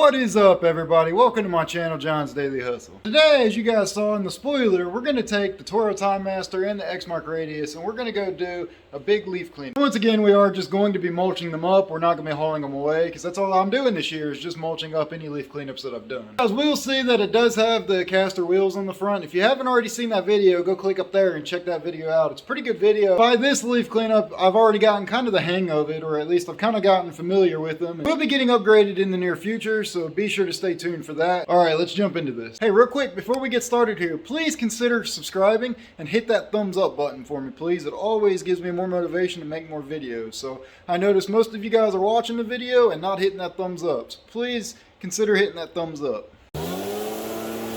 What is up, everybody? Welcome to my channel, John's Daily Hustle. Today, as you guys saw in the spoiler, we're going to take the Toro Timemaster and the exmark radius and we're going to go do a big leaf clean. Once again, we are just going to be mulching them up. We're not going to be hauling them away because that's all I'm doing this year is just mulching up any leaf cleanups that I've done. As we'll see that it does have the caster wheels on the front. If you haven't already seen that video, go click up there and check that video out. It's a pretty good video. By this leaf cleanup, I've already gotten kind of the hang of it, or at least I've kind of gotten familiar with them. We'll be getting upgraded in the near future, so be sure to stay tuned for that. All right, let's jump into this. Hey, real quick, before we get started here, please consider subscribing and hit that thumbs up button for me, please. It always gives me more motivation to make more videos. So I noticed most of you guys are watching the video and not hitting that thumbs up. So please consider hitting that thumbs up.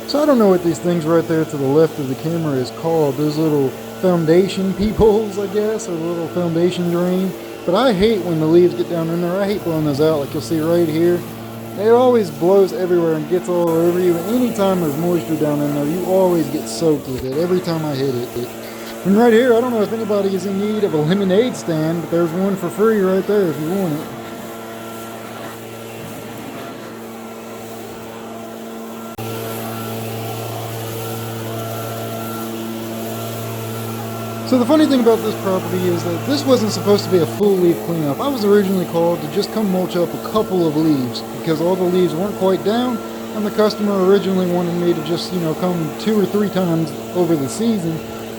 So I don't know what these things right there to the left of the camera is called. Those little foundation peepholes, I guess, or a little foundation drain. But I hate when the leaves get down in there. I hate blowing those out, like you'll see right here. It always blows everywhere and gets all over you. And anytime there's moisture down in there, you always get soaked with it every time I hit it. And right here, I don't know if anybody is in need of a lemonade stand, but there's one for free right there if you want it. So the funny thing about this property is that this wasn't supposed to be a full leaf cleanup. I was originally called to just come mulch up a couple of leaves because all the leaves weren't quite down, and the customer originally wanted me to just, come 2 or 3 times over the season.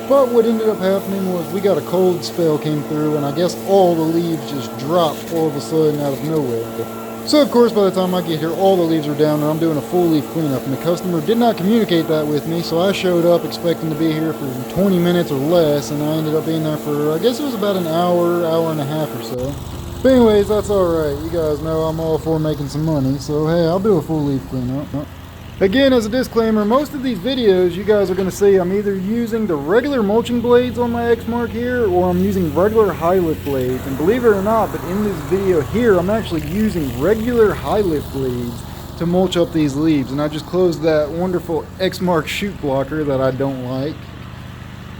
But what ended up happening was we got a cold spell came through, and I guess all the leaves just dropped all of a sudden out of nowhere. So of course by the time I get here, all the leaves are down and I'm doing a full leaf cleanup, and the customer did not communicate that with me, so I showed up expecting to be here for 20 minutes or less, and I ended up being there for, I guess it was about an hour, hour and a half or so. But anyways, that's alright. You guys know I'm all for making some money, so hey, I'll do a full leaf cleanup. Again, as a disclaimer, most of these videos you guys are going to see I'm either using the regular mulching blades on my exmark here, or I'm using regular high lift blades. And believe it or not, but in this video here, I'm actually using regular high lift blades to mulch up these leaves. And I just closed that wonderful exmark shoot blocker that I don't like,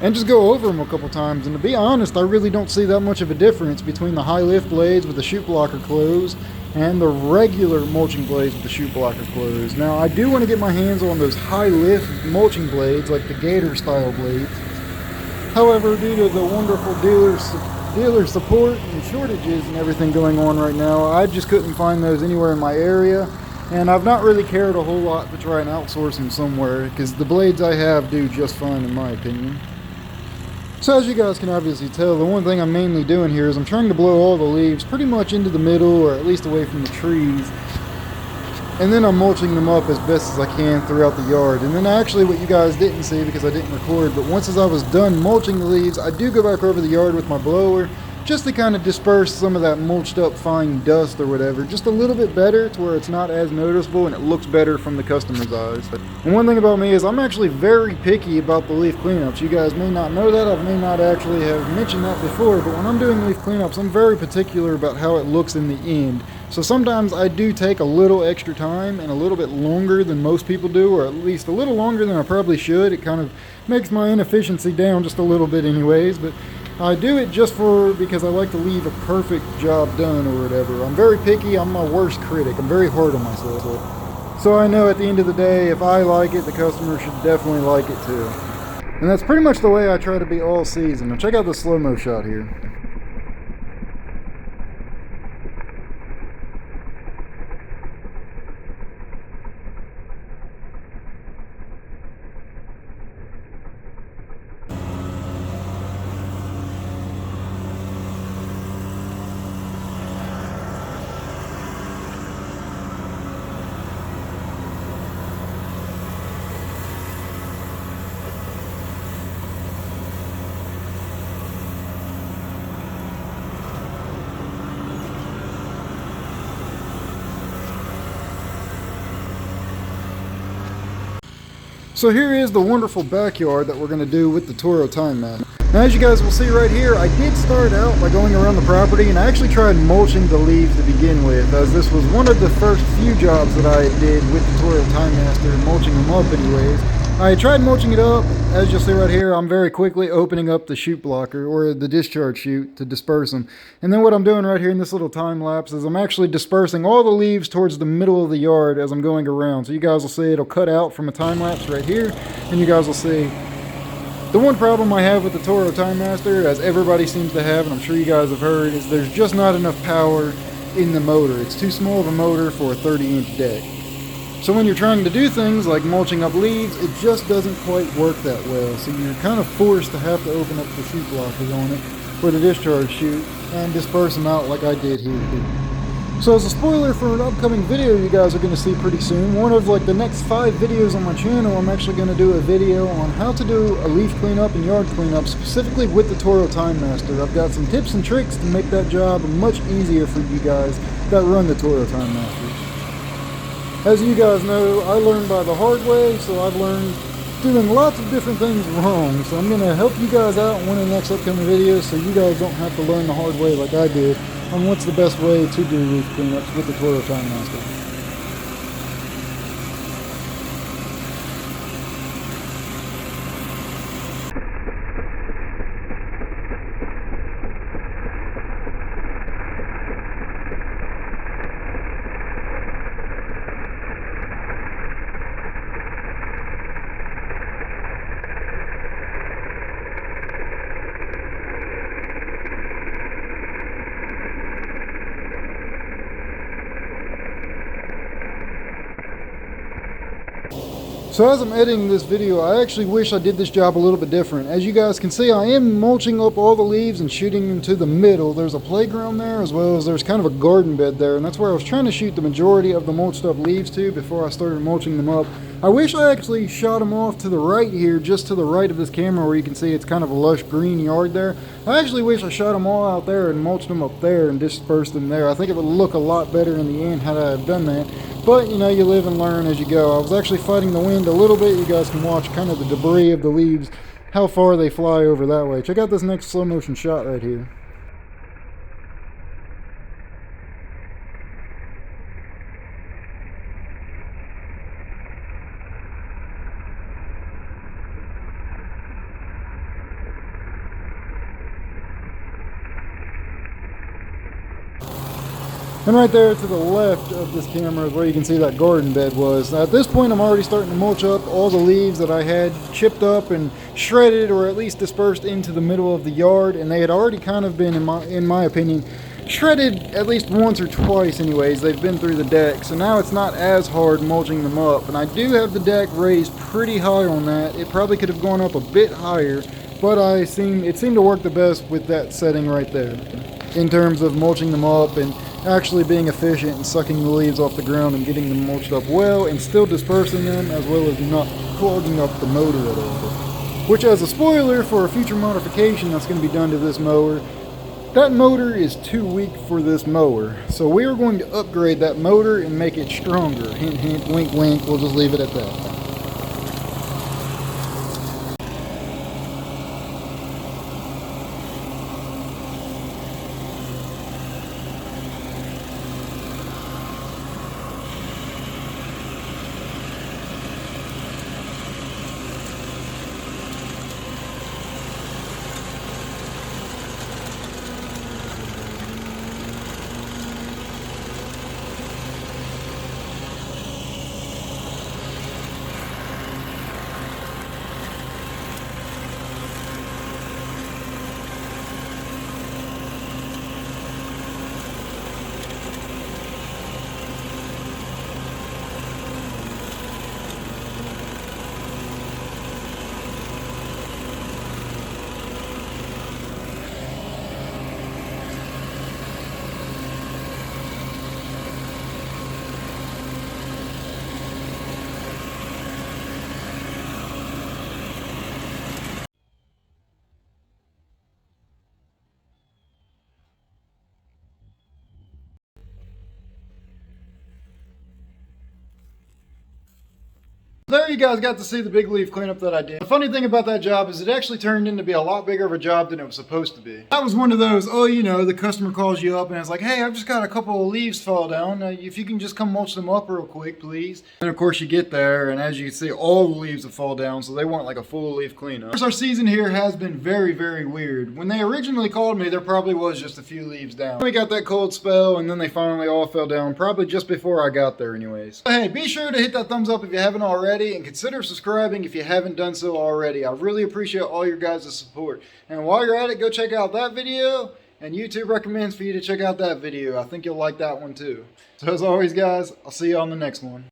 and just go over them a couple times. And to be honest, I really don't see that much of a difference between the high lift blades with the shoot blocker closed and the regular mulching blades with the shoot blocker closed. Now, I do want to get my hands on those high lift mulching blades, like the Gator style blades. However, due to the wonderful dealer support and shortages and everything going on right now, I just couldn't find those anywhere in my area. And I've not really cared a whole lot to try and outsource them somewhere, because the blades I have do just fine in my opinion. So as you guys can obviously tell, the one thing I'm mainly doing here is I'm trying to blow all the leaves pretty much into the middle, or at least away from the trees. And then I'm mulching them up as best as I can throughout the yard. And then actually what you guys didn't see because I didn't record, but once as I was done mulching the leaves, I do go back over the yard with my blower just to kind of disperse some of that mulched up fine dust or whatever, just a little bit better to where it's not as noticeable and it looks better from the customer's eyes. And one thing about me is I'm actually very picky about the leaf cleanups. You guys may not know that, I may not actually have mentioned that before, but when I'm doing leaf cleanups, I'm very particular about how it looks in the end. So sometimes I do take a little extra time and a little bit longer than most people do, or at least a little longer than I probably should. It kind of makes my inefficiency down just a little bit anyways, but I do it just because I like to leave a perfect job done or whatever. I'm very picky, I'm my worst critic, I'm very hard on myself. So I know at the end of the day, if I like it, the customer should definitely like it too. And that's pretty much the way I try to be all season. Now check out the slow-mo shot here. So here is the wonderful backyard that we're going to do with the Toro Timemaster. Now as you guys will see right here, I did start out by going around the property and I actually tried mulching the leaves to begin with, as this was one of the first few jobs that I did with the Toro Timemaster, mulching them up anyways. I tried mulching it up. As you'll see right here, I'm very quickly opening up the chute blocker or the discharge chute to disperse them. And then what I'm doing right here in this little time lapse is I'm actually dispersing all the leaves towards the middle of the yard as I'm going around. So you guys will see it'll cut out from a time lapse right here, and you guys will see. The one problem I have with the Toro Timemaster, as everybody seems to have, and I'm sure you guys have heard, is there's just not enough power in the motor. It's too small of a motor for a 30-inch deck. So when you're trying to do things like mulching up leaves, it just doesn't quite work that well. So you're kind of forced to have to open up the chute blockers on it, or the discharge chute, and disperse them out like I did here. So as a spoiler for an upcoming video you guys are going to see pretty soon, one of like the next 5 videos on my channel, I'm actually going to do a video on how to do a leaf cleanup and yard cleanup specifically with the Toro Timemaster. I've got some tips and tricks to make that job much easier for you guys that run the Toro Timemasters. As you guys know, I learned by the hard way, so I've learned doing lots of different things wrong. So I'm going to help you guys out in one of the next upcoming videos so you guys don't have to learn the hard way like I did on what's the best way to do leaf cleanups with the Toro Timemaster. So as I'm editing this video, I actually wish I did this job a little bit different. As you guys can see, I am mulching up all the leaves and shooting them to the middle. There's a playground there, as well as there's kind of a garden bed there, and that's where I was trying to shoot the majority of the mulched up leaves to before I started mulching them up. I wish I actually shot them off to the right here, just to the right of this camera where you can see it's kind of a lush green yard there. I actually wish I shot them all out there and mulched them up there and dispersed them there. I think it would look a lot better in the end had I have done that. But, you know, you live and learn as you go. I was actually fighting the wind a little bit. You guys can watch kind of the debris of the leaves, how far they fly over that way. Check out this next slow motion shot right here. And right there to the left of this camera is where you can see that garden bed was. Now at this point I'm already starting to mulch up all the leaves that I had chipped up and shredded, or at least dispersed into the middle of the yard, and they had already kind of been, in my opinion, shredded at least once or twice anyways. They've been through the deck, so now it's not as hard mulching them up. And I do have the deck raised pretty high on that. It probably could have gone up a bit higher, but it seemed to work the best with that setting right there in terms of mulching them up and actually being efficient and sucking the leaves off the ground and getting them mulched up well and still dispersing them, as well as not clogging up the motor at all. Which, as a spoiler for a future modification that's going to be done to this mower, that motor is too weak for this mower. So we are going to upgrade that motor and make it stronger. Hint, hint, wink, wink. We'll just leave it at that. There you guys got to see the big leaf cleanup that I did. The funny thing about that job is it actually turned into be a lot bigger of a job than it was supposed to be. That was one of those, oh, you know, the customer calls you up and it's like, hey, I've just got a couple of leaves fall down. If you can just come mulch them up real quick, please. And of course you get there and as you can see, all the leaves have fall down, so they want like a full leaf cleanup. Of course, our season here has been very, very weird. When they originally called me, there probably was just a few leaves down. We got that cold spell and then they finally all fell down, probably just before I got there anyways. But hey, be sure to hit that thumbs up if you haven't already and consider subscribing if you haven't done so already. I really appreciate all your guys' support. And while you're at it, go check out that video. And YouTube recommends for you to check out that video. I think you'll like that one too. So as always, guys, I'll see you on the next one.